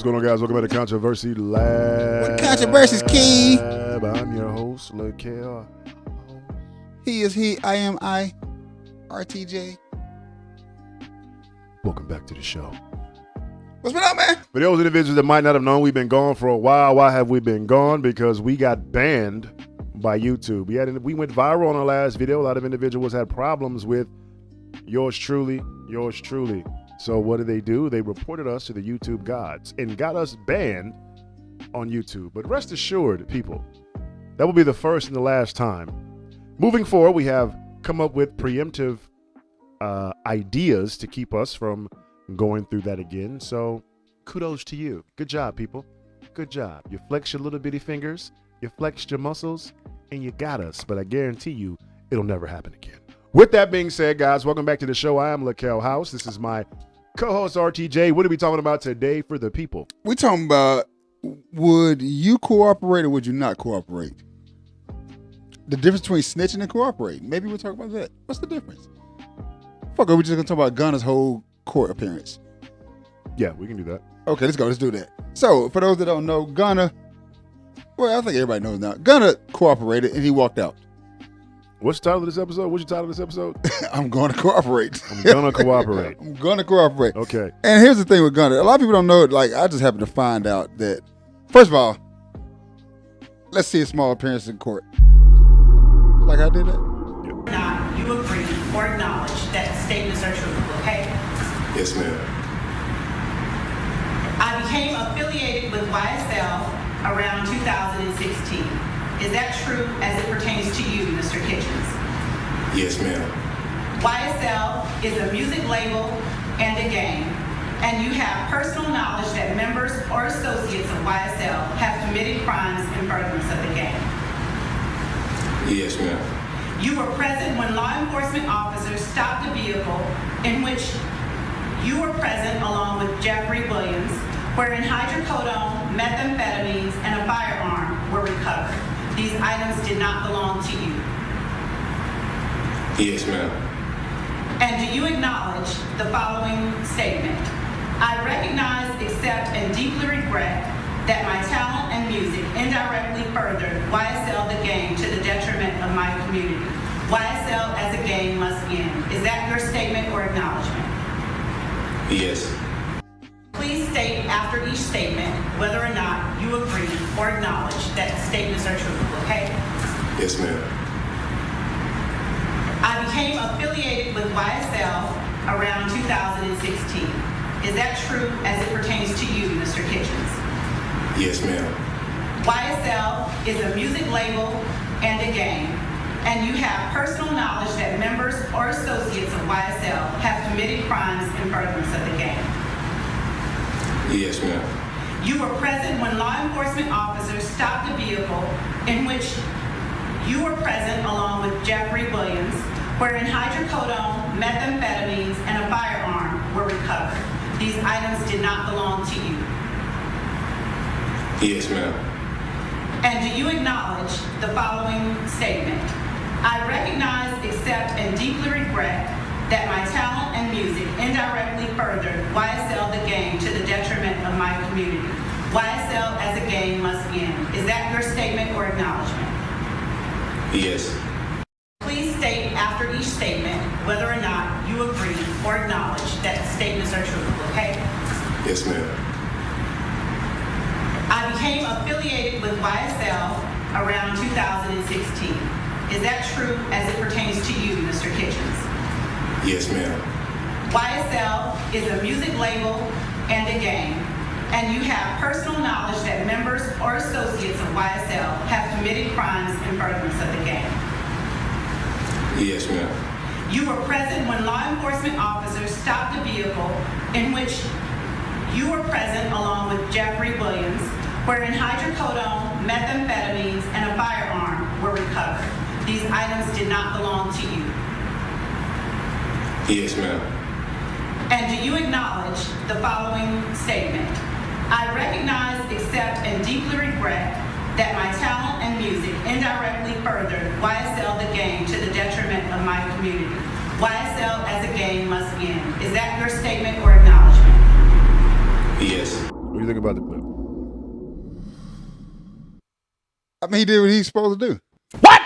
What's going on, guys? Welcome back to Controversy Lab. What controversy's key? I'm your host, LaKale. He is he, I am I, RTJ. Welcome back to the show. What's been up, man? For those individuals that might not have known, we've been gone for a while. Why have we been gone? Because we got banned by YouTube. We went viral on our last video. A lot of individuals had problems with yours truly. So what did they do? They reported us to the YouTube gods and got us banned on YouTube. But rest assured, people, that will be the first and the last time. Moving forward, we have come up with preemptive ideas to keep us from going through that again. So kudos to you. Good job, people. Good job. You flexed your little bitty fingers, you flexed your muscles, and you got us. But I guarantee you, it'll never happen again. With that being said, guys, welcome back to the show. I am LaKale House. This is my co-host RTJ. What are we talking about today for the people? We're talking about, would you cooperate or would you not cooperate? The difference between snitching and cooperating. Maybe we'll talk about that. What's the difference? Fuck, are we just going to talk about Gunna's whole court appearance? Yeah, we can do that. Okay, let's go. Let's do that. So, for those that don't know, Gunna, well, I think everybody knows now. Gunna cooperated and he walked out. What's the title of this episode? What's your title of this episode? I'm going to cooperate. I'm going to cooperate. I'm going to cooperate. Okay. And here's the thing with Gunna. A lot of people don't know, like, I just happened to find out that, first of all, let's see a small appearance in court. Like I did that? Yep. Not, you agree or acknowledge that statements are truthful, okay? Yes, ma'am. I became affiliated with YSL around 2016. Is that true as it pertains to you, Mr. Kitchens? Yes, ma'am. YSL is a music label and a gang, and you have personal knowledge that members or associates of YSL have committed crimes in furtherance of the gang. Yes, ma'am. You were present when law enforcement officers stopped a vehicle in which you were present along with Jeffrey Williams, wherein hydrocodone, methamphetamines, and a firearm were recovered. These items did not belong to you. Yes, ma'am. And do you acknowledge the following statement? I recognize, accept, and deeply regret that my talent and music indirectly furthered YSL the gang to the detriment of my community. YSL as a gang must end. Is that your statement or acknowledgement? Yes. Please state after each statement whether or not you agree or acknowledge that the statements are truthful, okay? Yes, ma'am. I became affiliated with YSL around 2016. Is that true as it pertains to you, Mr. Kitchens? Yes, ma'am. YSL is a music label and a gang, and you have personal knowledge that members or associates of YSL have committed crimes in furtherance of the gang. Yes, ma'am. You were present when law enforcement officers stopped a vehicle in which you were present along with Jeffrey Williams, wherein hydrocodone, methamphetamines, and a firearm were recovered. These items did not belong to you. Yes, ma'am. And do you acknowledge the following statement? I recognize, accept, and deeply regret that my talent and music indirectly furthered YSL the gang to the detriment of my community. YSL as a gang must end. Is that your statement or acknowledgement? Yes. Please state after each statement whether or not you agree or acknowledge that the statements are truthful, okay? Yes, ma'am. I became affiliated with YSL around 2016. Is that true as it pertains to you, Mr. Kitchens? Yes, ma'am. YSL is a music label and a gang, and you have personal knowledge that members or associates of YSL have committed crimes in furtherance of the gang. Yes, ma'am. You were present when law enforcement officers stopped a vehicle in which you were present along with Jeffrey Williams, wherein hydrocodone, methamphetamines, and a firearm were recovered. These items did not belong to you. Yes, ma'am. And do you acknowledge the following statement? I recognize, accept, and deeply regret that my talent and music indirectly furthered YSL the gang to the detriment of my community. YSL as a gang must end. Is that your statement or acknowledgement? Yes. We do you think about the clip? I mean, he did what he's supposed to do. What?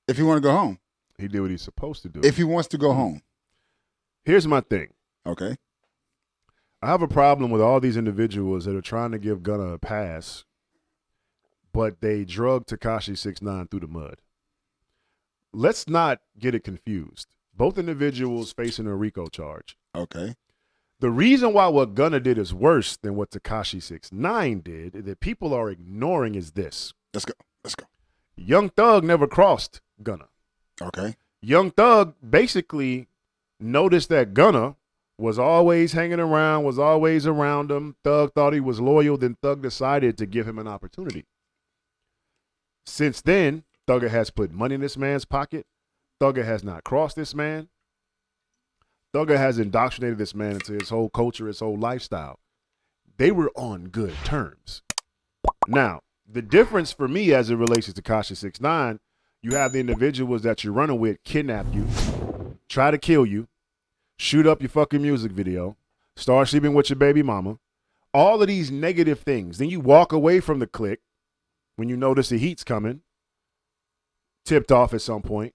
If he want to go home. He did what he's supposed to do. If he wants to go home. Here's my thing. Okay. I have a problem with all these individuals that are trying to give Gunna a pass, but they drug Tekashi 6ix9ine through the mud. Let's not get it confused. Both individuals facing a RICO charge. Okay. The reason why what Gunna did is worse than what Tekashi 6ix9ine did that people are ignoring is this. Let's go. Let's go. Young Thug never crossed Gunna. Okay. Young Thug basically noticed that Gunna was always hanging around, was always around him. Thug thought he was loyal. Then Thug decided to give him an opportunity. Since then, Thugger has put money in this man's pocket. Thugger has not crossed this man. Thugger has indoctrinated this man into his whole culture, his whole lifestyle. They were on good terms. Now, the difference for me as it relates to Tekashi 6ix9ine, you have the individuals that you're running with kidnap you, try to kill you, shoot up your fucking music video, start sleeping with your baby mama, all of these negative things. Then you walk away from the clique when you notice the heat's coming, tipped off at some point.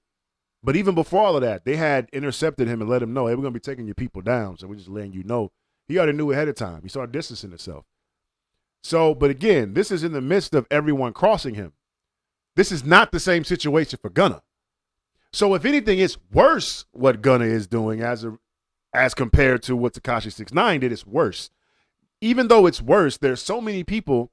But even before all of that, they had intercepted him and let him know, hey, we're going to be taking your people down. So we're just letting you know. He already knew ahead of time. He started distancing himself. So, but again, this is in the midst of everyone crossing him. This is not the same situation for Gunna. So if anything, it's worse what Gunna is doing as compared to what Tekashi 6ix9ine did. It's worse. Even though it's worse, there's so many people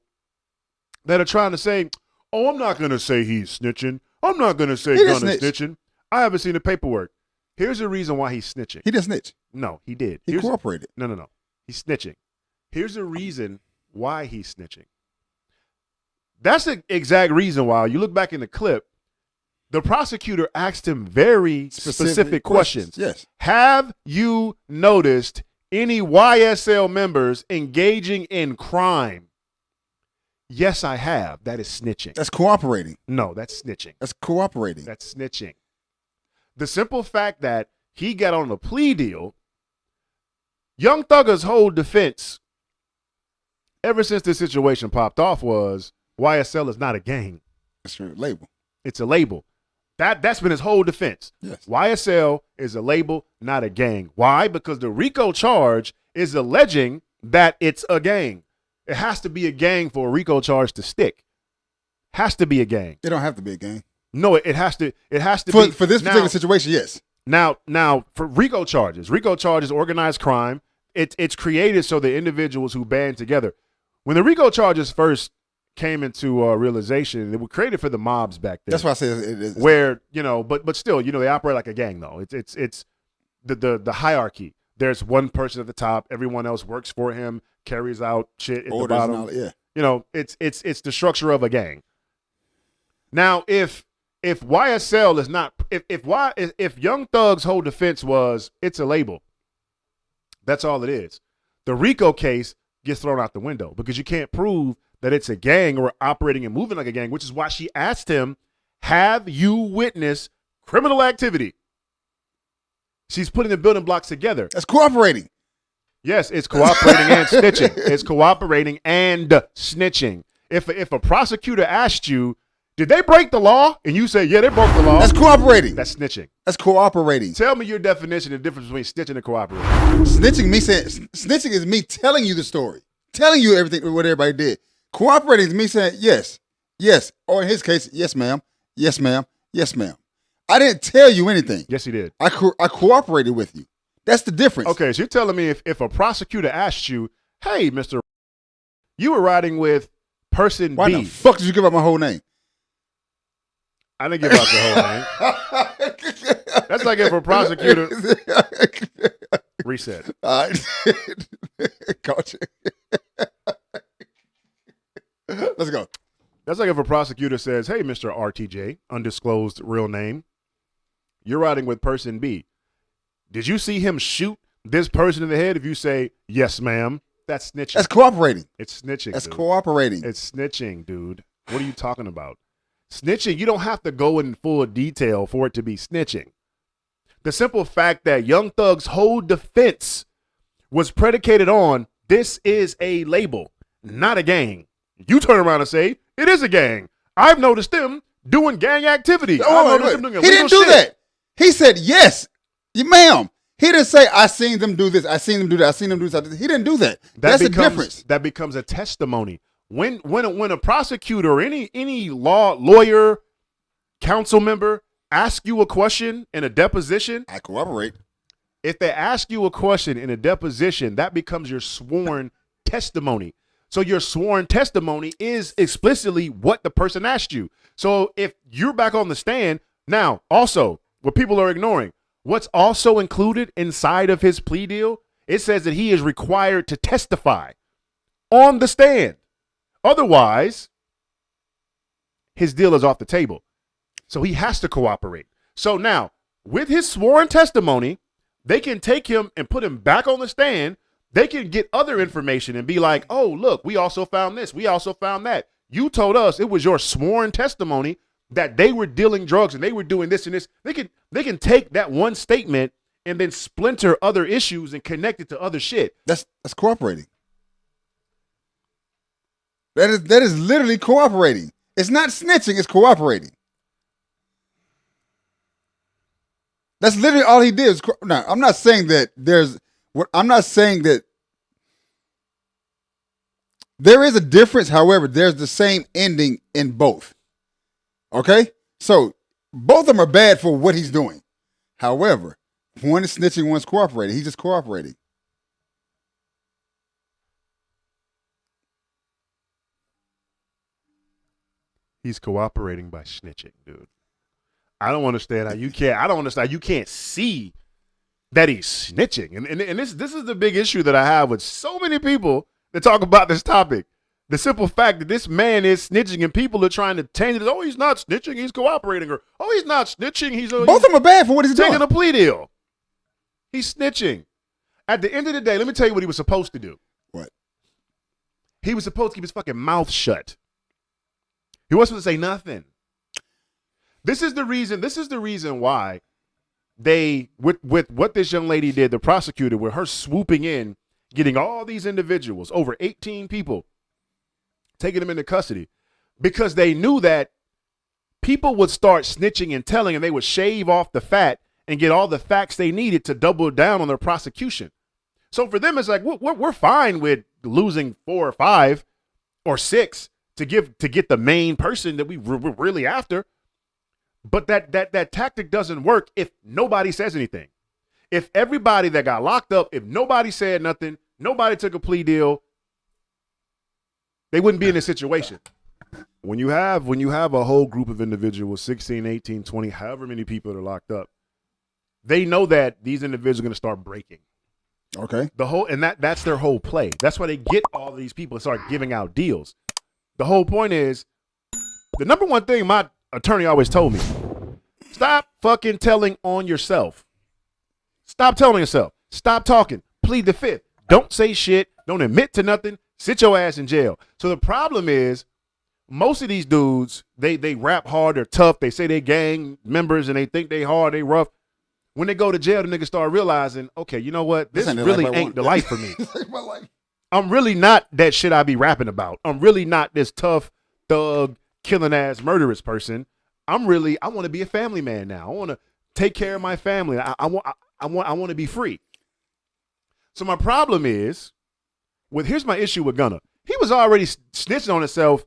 that are trying to say, oh, I'm not going to say he's snitching. I'm not going to say Gunna's snitching. I haven't seen the paperwork. Here's the reason why he's snitching. He didn't snitch. No, he did. He cooperated. No. He's snitching. Here's the reason why he's snitching. That's the exact reason why. You look back in the clip, the prosecutor asked him very specific questions. Yes. Have you noticed any YSL members engaging in crime? Yes, I have. That is snitching. That's cooperating. No, that's snitching. That's cooperating. That's snitching. The simple fact that he got on a plea deal, Young Thugger's whole defense ever since this situation popped off was YSL is not a gang. That's your label. It's a label. That's been his whole defense. Yes. YSL is a label, not a gang. Why? Because the RICO charge is alleging that it's a gang. It has to be a gang for a RICO charge to stick. Has to be a gang. It don't have to be a gang. No, it has to. It has to be for this particular situation. Yes. Now for RICO charges, organized crime. It's created so the individuals who band together. When the RICO charges first came into realization, they were created for the mobs back then. That's why I say it is. Where but still, they operate like a gang though. It's the hierarchy. There's one person at the top. Everyone else works for him, carries out shit at Orders the bottom. Yeah. It's the structure of a gang. Now, if YSL is not, if Young Thug's whole defense was it's a label, that's all it is. The RICO case gets thrown out the window because you can't prove that it's a gang or operating and moving like a gang, which is why she asked him, have you witnessed criminal activity? She's putting the building blocks together. That's cooperating. Yes, it's cooperating and snitching. It's cooperating and snitching. If a prosecutor asked you, did they break the law? And you say, yeah, they broke the law. That's cooperating. That's snitching. That's cooperating. Tell me your definition of the difference between snitching and cooperating. Snitching is me telling you the story, telling you everything, what everybody did. Cooperating is me saying, yes, or in his case, yes, ma'am, yes, ma'am, yes, ma'am. I didn't tell you anything. Yes, he did. I cooperated with you. That's the difference. Okay, so you're telling me if a prosecutor asked you, hey, Mr. You were riding with person Why B. the fuck did you give out my whole name? I didn't give out the whole name. That's like if a prosecutor reset. Caught you. Let's go. That's like if a prosecutor says, hey, Mr. RTJ, undisclosed real name, you're riding with person B. Did you see him shoot this person in the head? If you say, yes, ma'am, that's snitching. That's cooperating. It's snitching. That's dude. cooperating. It's snitching, dude. What are you talking about? Snitching, you don't have to go in full detail for it to be snitching. The simple fact that Young Thug's whole defense was predicated on this is a label, not a gang. You turn around and say, it is a gang. I've noticed them doing gang activity. Oh, he didn't do that. He said, yes, ma'am. He didn't say, I seen them do this. I seen them do that. I seen them do this. He didn't do that. That's the difference. That becomes a testimony. When a prosecutor or any lawyer, council member ask you a question in a deposition, I cooperate. If they ask you a question in a deposition, that becomes your sworn testimony. So your sworn testimony is explicitly what the person asked you. So if you're back on the stand, now also what people are ignoring, what's also included inside of his plea deal, it says that he is required to testify on the stand. Otherwise, his deal is off the table. So he has to cooperate. So now, with his sworn testimony, they can take him and put him back on the stand. They can get other information and be like, oh, look, we also found this. We also found that. You told us it was your sworn testimony that they were dealing drugs and they were doing this and this. They can take that one statement and then splinter other issues and connect it to other shit. That's cooperating. That is literally cooperating. It's not snitching, it's cooperating. That's literally all he did. Now, I'm not saying that there is a difference. However, there's the same ending in both. Okay? So both of them are bad for what he's doing. However, one is snitching, one's cooperating. He's just cooperating. He's cooperating by snitching, dude. I don't understand how you can't. I don't understand how you can't see that he's snitching. And this is the big issue that I have with so many people that talk about this topic. The simple fact that this man is snitching and people are trying to change it. Oh, he's not snitching. He's cooperating. Or, oh, he's not snitching. Both of them are bad for what he's taking doing. A plea deal. He's snitching. At the end of the day, let me tell you what he was supposed to do. What? He was supposed to keep his fucking mouth shut. He wasn't supposed to say nothing. This is the reason why they, with what this young lady did, the prosecutor, with her swooping in, getting all these individuals, over 18 people, taking them into custody, because they knew that people would start snitching and telling, and they would shave off the fat and get all the facts they needed to double down on their prosecution. So for them, it's like, we're fine with losing 4 or 5 or 6 to get the main person that we're really after. But that tactic doesn't work if nobody says anything. If everybody that got locked up, if nobody said nothing, nobody took a plea deal, they wouldn't be in this situation. When you have a whole group of individuals, 16, 18, 20, however many people are locked up, they know that these individuals are going to start breaking. Okay. That's their whole play. That's why they get all these people to start giving out deals. The whole point is, the number one thing my attorney always told me, stop fucking telling on yourself. Stop telling yourself. Stop talking. Plead the fifth. Don't say shit. Don't admit to nothing. Sit your ass in jail. So the problem is, most of these dudes, they rap hard, they're tough, they say they gang members and they think they hard, they rough. When they go to jail, the niggas start realizing, okay, you know what? This really ain't the life for me. I'm really not that shit I be rapping about. I'm really not this tough, thug, killing ass, murderous person. I want to be a family man now. I want to take care of my family. I want to be free. So my problem is, here's my issue with Gunna. He was already snitching on himself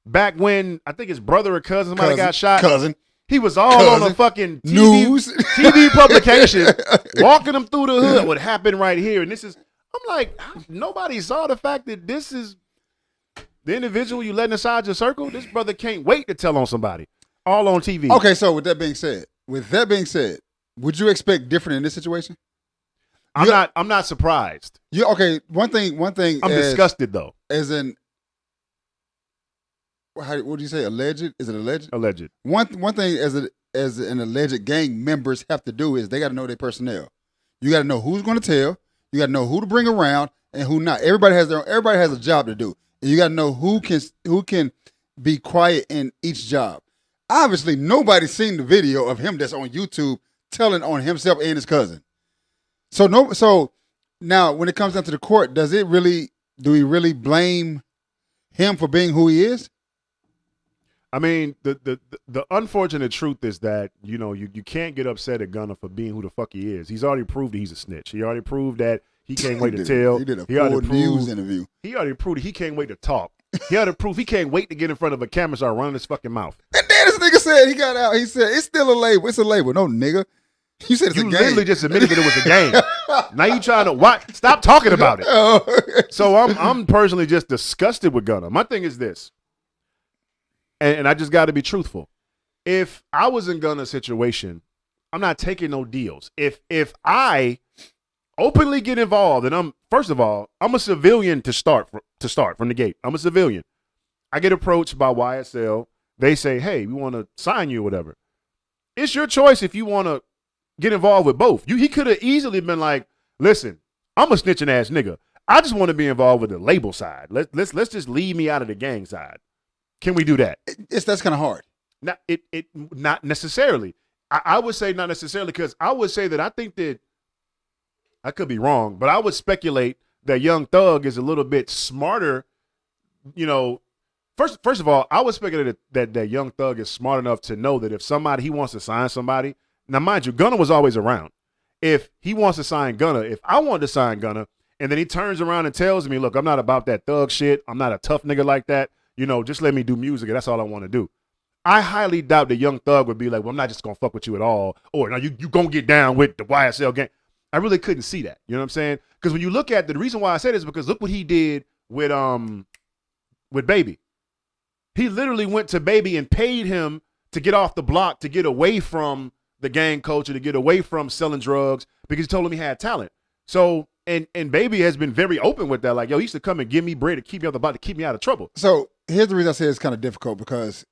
back when I think his brother or cousin might have got shot. He was all on a fucking TV publication, walking them through the hood. What happened right here? And I'm like, nobody saw the fact that this is the individual you letting inside your circle. This brother can't wait to tell on somebody, all on TV. Okay, so with that being said, would you expect different in this situation? I'm not surprised. Okay. One thing. I'm disgusted though. As in, what do you say? Alleged? Is it alleged? Alleged. One thing as an alleged gang members have to do is they got to know their personnel. You got to know who's going to tell. You got to know who to bring around and who not. Everybody has a job to do. And you got to know who can be quiet in each job. Obviously, nobody's seen the video of him that's on YouTube telling on himself and his cousin. So Now, when it comes down to the court, do we really blame him for being who he is? I mean, the unfortunate truth is that, you can't get upset at Gunna for being who the fuck he is. He's already proved that he's a snitch. He already proved that he can't wait to tell. He did a full news interview. He already proved that he can't wait to talk. He already proved he can't wait to get in front of a camera and start running his fucking mouth. And then this nigga said he got out. He said, it's still a label. It's a label. No, nigga. You said it's a game. You literally just admitted that it was a game. Now you trying to what? Stop talking about it. So I'm personally just disgusted with Gunna. My thing is this, and I just got to be truthful. If I was in Gunna's situation, I'm not taking no deals. If I openly get involved, and first of all, I'm a civilian to start from the gate. I'm a civilian. I get approached by YSL. They say, hey, we want to sign you or whatever. It's your choice if you want to get involved with both. He could have easily been like, listen, I'm a snitching ass nigga. I just want to be involved with the label side. Let's just leave me out of the gang side. Can we do that? That's kind of hard. Not necessarily. I would say not necessarily, because I would say that I think that I could be wrong, but I would speculate that Young Thug is a little bit smarter. First of all, I would speculate that Young Thug is smart enough to know that if he wants to sign somebody. Now, mind you, Gunna was always around. If he wants to sign Gunna, if I wanted to sign Gunna, and then he turns around and tells me, look, I'm not about that thug shit. I'm not a tough nigga like that. Just let me do music, and that's all I want to do. I highly doubt that Young Thug would be like, well, I'm not just going to fuck with you at all. Or, no, you going to get down with the YSL gang. I really couldn't see that. You know what I'm saying? Because when you look at the reason why I say this is because look what he did with Baby. He literally went to Baby and paid him to get off the block, to get away from the gang culture, to get away from selling drugs, because he told him he had talent. So, and Baby has been very open with that. Like, yo, he used to come and give me bread to keep me off the block, to keep me out of trouble. So here's the reason I say it's kind of difficult, because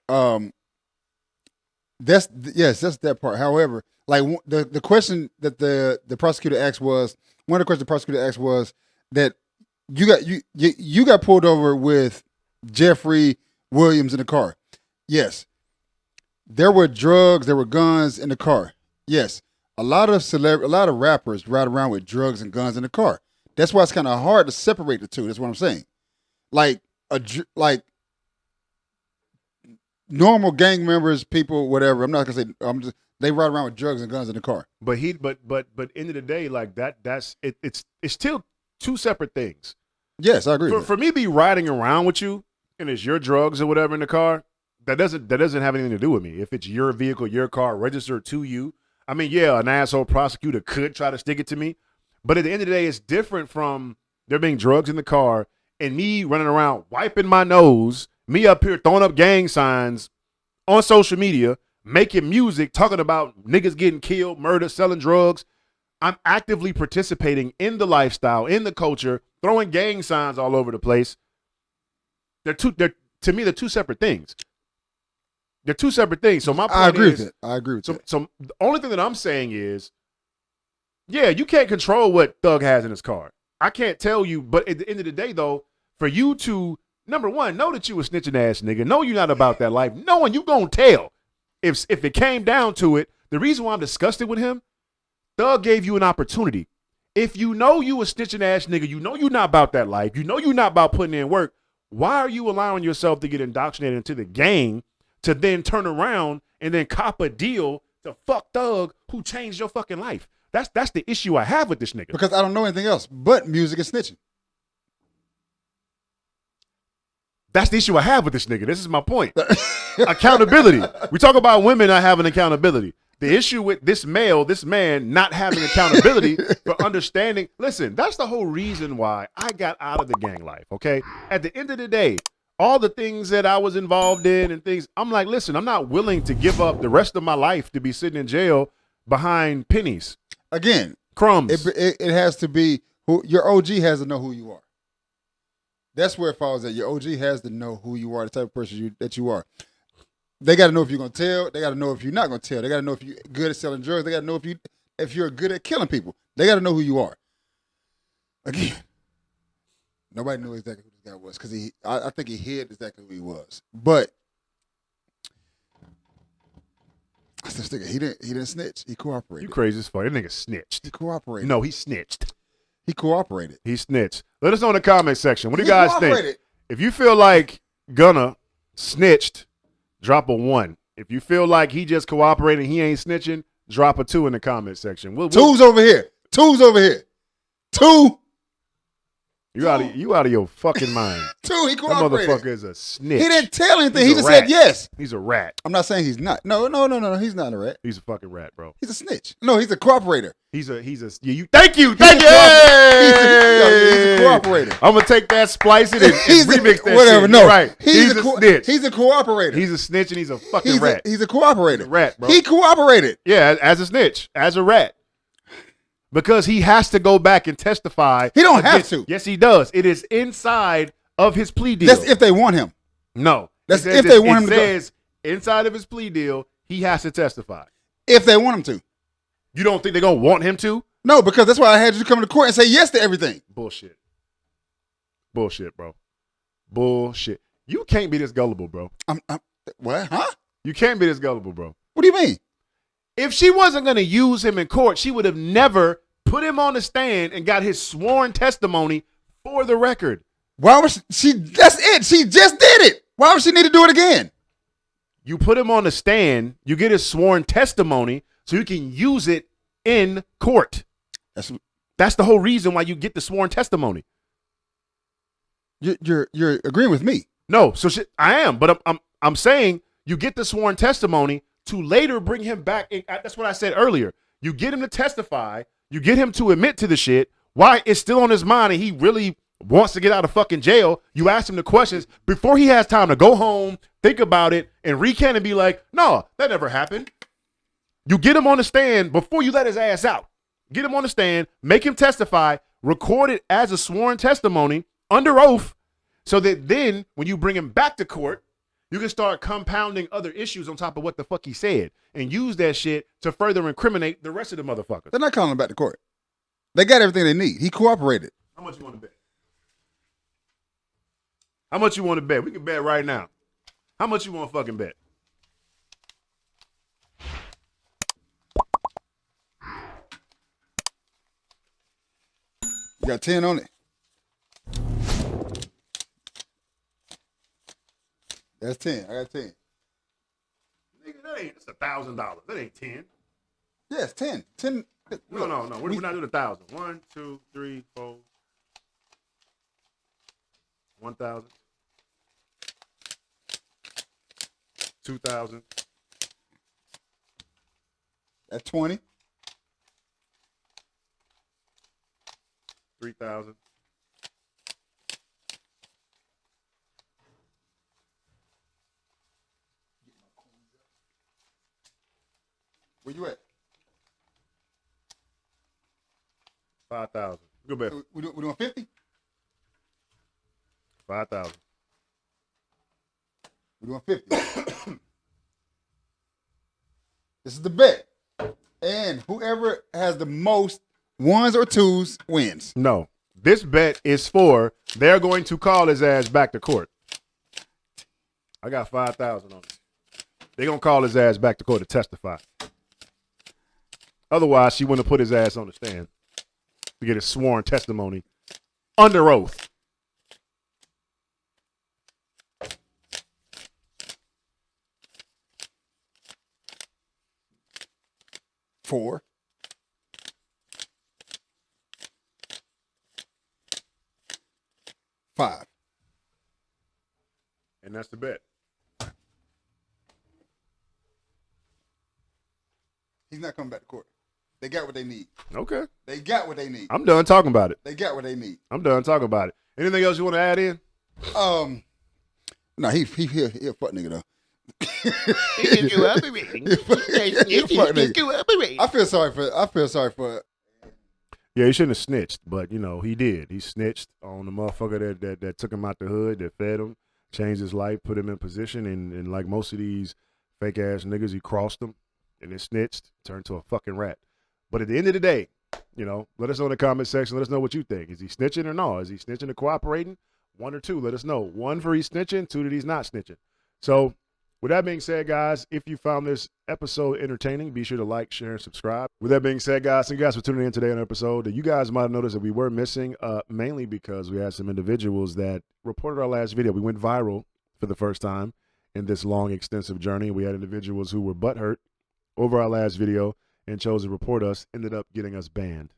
that's that part. However, like the question that the prosecutor asked was, one of the questions the prosecutor asked was that you got pulled over with Jeffrey Williams in the car. Yes. There were drugs, there were guns in the car. Yes. A lot of rappers ride around with drugs and guns in the car. That's why it's kind of hard to separate the two. That's what I'm saying. Like normal gang members, people, whatever. I'm not gonna say. They ride around with drugs and guns in the car. But end of the day, like that's it. It's still two separate things. Yes, I agree. For me, be riding around with you and it's your drugs or whatever in the car. That doesn't have anything to do with me. If it's your vehicle, your car, registered to you. I mean, yeah, an asshole prosecutor could try to stick it to me, but at the end of the day, it's different from there being drugs in the car and me running around wiping my nose, me up here throwing up gang signs on social media, making music, talking about niggas getting killed, murdered, selling drugs. I'm actively participating in the lifestyle, in the culture, throwing gang signs all over the place. To me, they're two separate things. They're two separate things. So my point I agree is, with it. I agree with that. So the only thing that I'm saying is, yeah, you can't control what Thug has in his car. I can't tell you, but at the end of the day, though, for you to, number one, know that you a snitching ass nigga, know you're not about that life, knowing you gonna tell. If it came down to it, the reason why I'm disgusted with him, Thug gave you an opportunity. If you know you a snitching ass nigga, you know you're not about that life, you know you're not about putting in work, why are you allowing yourself to get indoctrinated into the gang to then turn around and then cop a deal to fuck Thug who changed your fucking life? That's the issue I have with this nigga. Because I don't know anything else but music and snitching. That's the issue I have with this nigga. This is my point. Accountability. We talk about women not having accountability. The issue with this man not having accountability for understanding. Listen, that's the whole reason why I got out of the gang life, okay? At the end of the day, all the things that I was involved in and things, I'm like, listen, I'm not willing to give up the rest of my life to be sitting in jail behind pennies. Again, crumbs. It has to be, your OG has to know who you are. That's where it falls at. Your OG has to know who you are, the type of person that you are. They got to know if you're going to tell. They got to know if you're not going to tell. They got to know if you're good at selling drugs. They got to know if you're good at killing people. They got to know who you are. Again, nobody knew exactly who this guy was because I think he hid exactly who he was. But I still think he didn't snitch. He cooperated. You crazy as fuck. That nigga snitched. He cooperated. No, he snitched. He cooperated. He snitched. Let us know in the comment section. What do you He guys think? cooperated. If you feel like Gunna snitched, drop a 1. If you feel like he just cooperated, he ain't snitching, drop a 2 in the comment section. Two's over here. Two's over here. 2. You out of your fucking mind. 2. He That cooperated. motherfucker is a snitch. He didn't tell anything. He's He a just rat. said yes. He's a rat. I'm not saying he's not. No. He's not a rat. He's a fucking rat, bro. He's a snitch. No, he's a cooperator. He's a you thank you. He's a Hey! cooperator. I'm gonna take that, splice it, and remix that whatever. shit. No, You're right. He's a snitch. He's a cooperator. He's a snitch and he's a fucking rat. He's a cooperator. He's a rat, bro. He cooperated. Yeah, as a snitch, as a rat. Because he has to go back and testify. He don't have to. Yes, he does. It is inside of his plea deal. That's if they want him. No. That's It says if they want him to go. It says inside of his plea deal, he has to testify. If they want him to. You don't think they're going to want him to? No, because that's why I had you come to court and say yes to everything. Bullshit. Bullshit, bro. Bullshit. You can't be this gullible, bro. What? Huh? You can't be this gullible, bro. What do you mean? If she wasn't going to use him in court, she would have never put him on the stand and got his sworn testimony for the record. Why was she? That's it. She just did it. Why would she need to do it again? You put him on the stand, you get his sworn testimony so you can use it in court. That's the whole reason why you get the sworn testimony. You're agreeing with me. No, so I am, but I'm saying you get the sworn testimony to later bring him back. That's what I said earlier. You get him to testify, you get him to admit to the shit. Why it's still on his mind and he really wants to get out of fucking jail. You ask him the questions before he has time to go home, think about it, and recant and be like, no, that never happened. You get him on the stand before you let his ass out. Get him on the stand, make him testify, record it as a sworn testimony under oath, so that then when you bring him back to court, you can start compounding other issues on top of what the fuck he said and use that shit to further incriminate the rest of the motherfuckers. They're not calling him back to court. They got everything they need. He cooperated. How much you want to bet? How much you want to bet? We can bet right now. How much you want to fucking bet? You got 10 on it. That's 10. I got 10. Nigga, that's $1,000. That ain't 10. Yes, 10. 10. No. We're not doing 1,000. 1, 2, 3, 4. 1,000. 2,000. That's 20. 3,000. Where you at? 5,000. Good bet. We doing 50? 5,000. We're doing 50. This is the bet. And whoever has the most ones or twos wins. No. This bet is for they're going to call his ass back to court. I got 5,000 on it. They're going to call his ass back to court to testify. Otherwise, she wouldn't have put his ass on the stand to get his sworn testimony under oath. Four. Five. And that's the bet. He's not coming back to court. They got what they need. Okay. They got what they need. I'm done talking about it. They got what they need. I'm done talking about it. Anything else you want to add in? No, he a fuck nigga though. He's cooperating. He a fuck He's nigga. cooperating. I feel sorry for. Yeah, he shouldn't have snitched, but you know he did. He snitched on the motherfucker that took him out the hood, that fed him, changed his life, put him in position, and like most of these fake ass niggas, he crossed them and then snitched, turned to a fucking rat. But at the end of the day, you know, let us know in the comment section. Let us know what you think. Is he snitching or no? Is he snitching and cooperating? 1 or 2. Let us know. 1 for he's snitching, 2 that he's not snitching. So With that being said, guys, if you found this episode entertaining, be sure to like, share, and subscribe. With that being said, guys, thank you guys for tuning in today on the episode. You guys might have noticed that we were missing, mainly because we had some individuals that reported our last video. We went viral for the first time in this long, extensive journey. We had individuals who were butthurt over our last video and chose to report us, ended up getting us banned.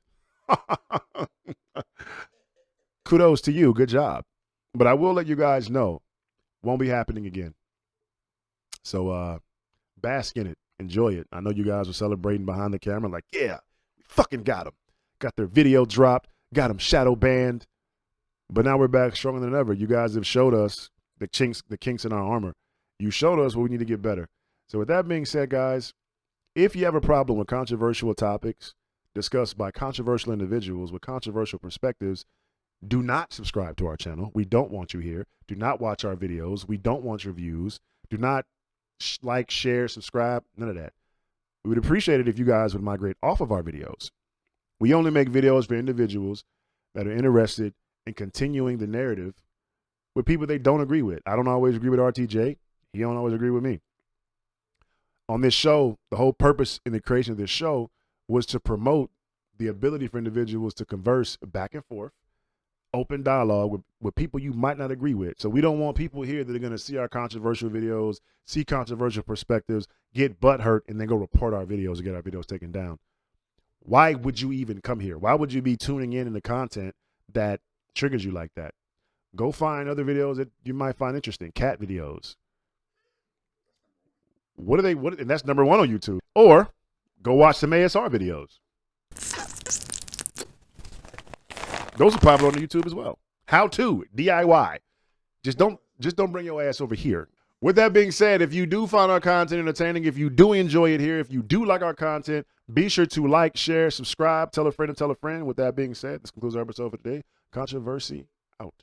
Kudos to you. Good job. But I will let you guys know, won't be happening again. So bask in it. Enjoy it. I know you guys were celebrating behind the camera like, yeah, we fucking got them. Got their video dropped. Got them shadow banned. But now we're back stronger than ever. You guys have showed us the kinks in our armor. You showed us where we need to get better. So with that being said, guys, if you have a problem with controversial topics discussed by controversial individuals with controversial perspectives, do not subscribe to our channel. We don't want you here. Do not watch our videos. We don't want your views. Do not like, share, subscribe, none of that. We would appreciate it if you guys would migrate off of our videos. We only make videos for individuals that are interested in continuing the narrative with people they don't agree with. I don't always agree with RTJ. He don't always agree with me. On this show, the whole purpose in the creation of this show was to promote the ability for individuals to converse back and forth, open dialogue with people you might not agree with. So we don't want people here that are going to see our controversial videos, see controversial perspectives, get butthurt, and then go report our videos and get our videos taken down. Why would you even come here? Why would you be tuning in the content that triggers you like that? Go find other videos that you might find interesting. Cat videos. What are they? And that's #1 on YouTube. Or go watch some ASR videos. Those are popular on YouTube as well. How to DIY. Just don't bring your ass over here. With that being said, if you do find our content entertaining, if you do enjoy it here, if you do like our content, be sure to like, share, subscribe, tell a friend and tell a friend. With that being said, this concludes our episode for today. Controversy out.